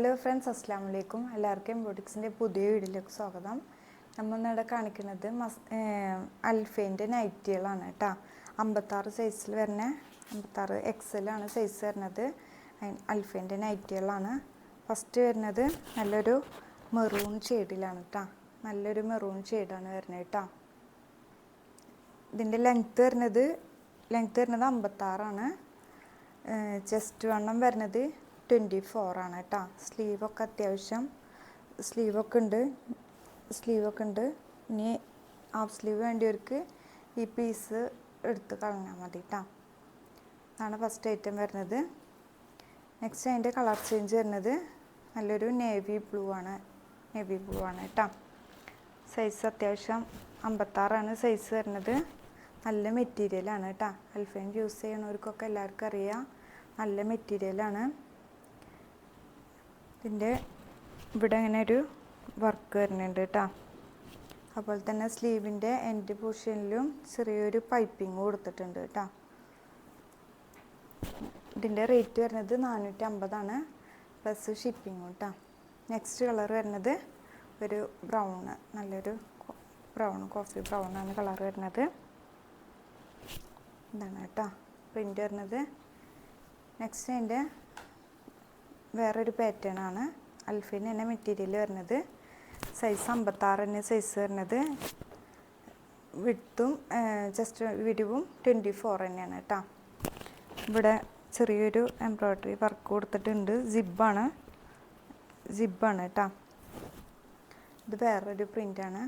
Hello friends, അസ്സാം വലൈക്കും. എല്ലാവർക്കും എംബോട്ടിക്സിൻ്റെ പുതിയ വീഡിയോയിലേക്ക് സ്വാഗതം. നമ്മൾ ഇവിടെ കാണിക്കുന്നത് അൽഫേൻ്റെ നൈറ്റികളാണ് കേട്ടോ. 56 സൈസിൽ വരുന്ന 56 എക്സലാണ് സൈസ് വരുന്നത്. അൽഫേൻ്റെ നൈറ്റികളാണ്. ഫസ്റ്റ് വരുന്നത് നല്ലൊരു മെറൂൺ ഷെയ്ഡിലാണ് കേട്ടോ. നല്ലൊരു മെറൂൺ ഷെയ്ഡാണ് വരുന്നത് കേട്ടോ. ഇതിൻ്റെ ലെങ്ത്ത് വരുന്നത് 56 ചെസ്റ്റ് വണ്ണം വരുന്നത് 24 ആണ് കേട്ടോ. സ്ലീവൊക്കെ അത്യാവശ്യം സ്ലീവൊക്കെ ഉണ്ട്. ഇനി ഹാഫ് സ്ലീവ് വേണ്ടിയവർക്ക് ഈ പീസ് എടുത്ത് കളഞ്ഞാൽ മതി കേട്ടോ. അതാണ് ഫസ്റ്റ് ഐറ്റം വരുന്നത്. നെക്സ്റ്റ് അതിൻ്റെ കളർ ചേഞ്ച് വരുന്നത് നല്ലൊരു നേവി ബ്ലൂ ആണ് കേട്ടോ. സൈസ് അത്യാവശ്യം 56 സൈസ് വരുന്നത്. നല്ല മെറ്റീരിയലാണ് കേട്ടോ. അൽഫൈൻ യൂസ് ചെയ്യണവർക്കൊക്കെ എല്ലാവർക്കും അറിയാം, നല്ല മെറ്റീരിയലാണ്. ഇതിൻ്റെ ഇവിടെ ഇങ്ങനെ ഒരു വർക്ക് വരുന്നുണ്ട് കേട്ടോ. അതുപോലെ തന്നെ സ്ലീവിൻ്റെ എൻഡ് പോർഷനിലും ചെറിയൊരു പൈപ്പിംഗ് കൊടുത്തിട്ടുണ്ട് കേട്ടോ. ഇതിൻ്റെ റേറ്റ് വരുന്നത് 450 പ്ലസ് ഷിപ്പിംഗ് കേട്ടോ. നെക്സ്റ്റ് കളർ വരുന്നത് ഒരു ബ്രൗണ്, നല്ലൊരു ബ്രൗൺ, കോഫി ബ്രൗൺ ആണ് കളർ വരുന്നത്. ഇതാണ് കേട്ടോ പ്രിൻ്റ് വരുന്നത്. നെക്സ്റ്റ് അതിൻ്റെ വേറൊരു പാറ്റേൺ ആണ്. അൽഫിന് തന്നെ മെറ്റീരിയൽ വരുന്നത്. സൈസ് 56 സൈസ് വരുന്നത്. വിഡ്ത്തും വിടിവും 24 തന്നെയാണ് കേട്ടോ. ഇവിടെ ചെറിയൊരു എംബ്രോയ്ഡറി വർക്ക് കൊടുത്തിട്ടുണ്ട്. ജിബാണ് കേട്ടോ. ഇത് വേറൊരു പ്രിൻ്റാണ്,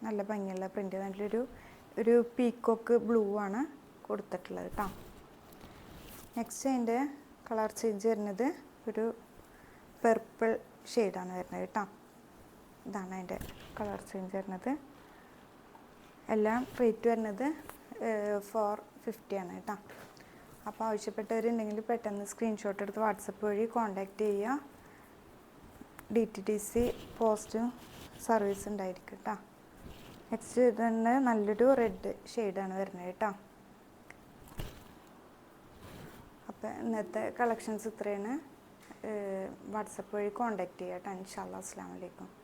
നല്ല ഭംഗിയുള്ള പ്രിൻ്റ്. നല്ലൊരു പീക്കോക്ക് ബ്ലൂ ആണ് കൊടുത്തിട്ടുള്ളത് കേട്ടോ. നെക്സ്റ്റ് അതിൻ്റെ കളർ ചേഞ്ച് വരുന്നത് ഒരു പർപ്പിൾ ഷെയ്ഡാണ് വരുന്നത് കേട്ടോ. ഇതാണ് അതിൻ്റെ കളർ ചേഞ്ച് വരുന്നത്. എല്ലാം റേറ്റ് വരുന്നത് 450 ആണ് കേട്ടോ. അപ്പോൾ ആവശ്യപ്പെട്ടവരുണ്ടെങ്കിൽ പെട്ടെന്ന് സ്ക്രീൻഷോട്ട് എടുത്ത് വാട്സപ്പ് വഴി കോൺടാക്റ്റ് ചെയ്യുക. DTDC പോസ്റ്റ് സർവീസ് ഉണ്ടായിരിക്കും കേട്ടോ. നെക്സ്റ്റ് തന്നെ നല്ലൊരു റെഡ് ഷെയ്ഡാണ് വരുന്നത് കേട്ടോ. അപ്പോൾ ഇന്നത്തെ കളക്ഷൻസ് ഇത്രയാണ്. വാട്സപ്പ് വഴി കോൺടാക്റ്റ് ചെയ്യാം കേട്ടോ. ഇൻഷാ അല്ലാഹ്. അസ്സലാമു അലൈക്കും.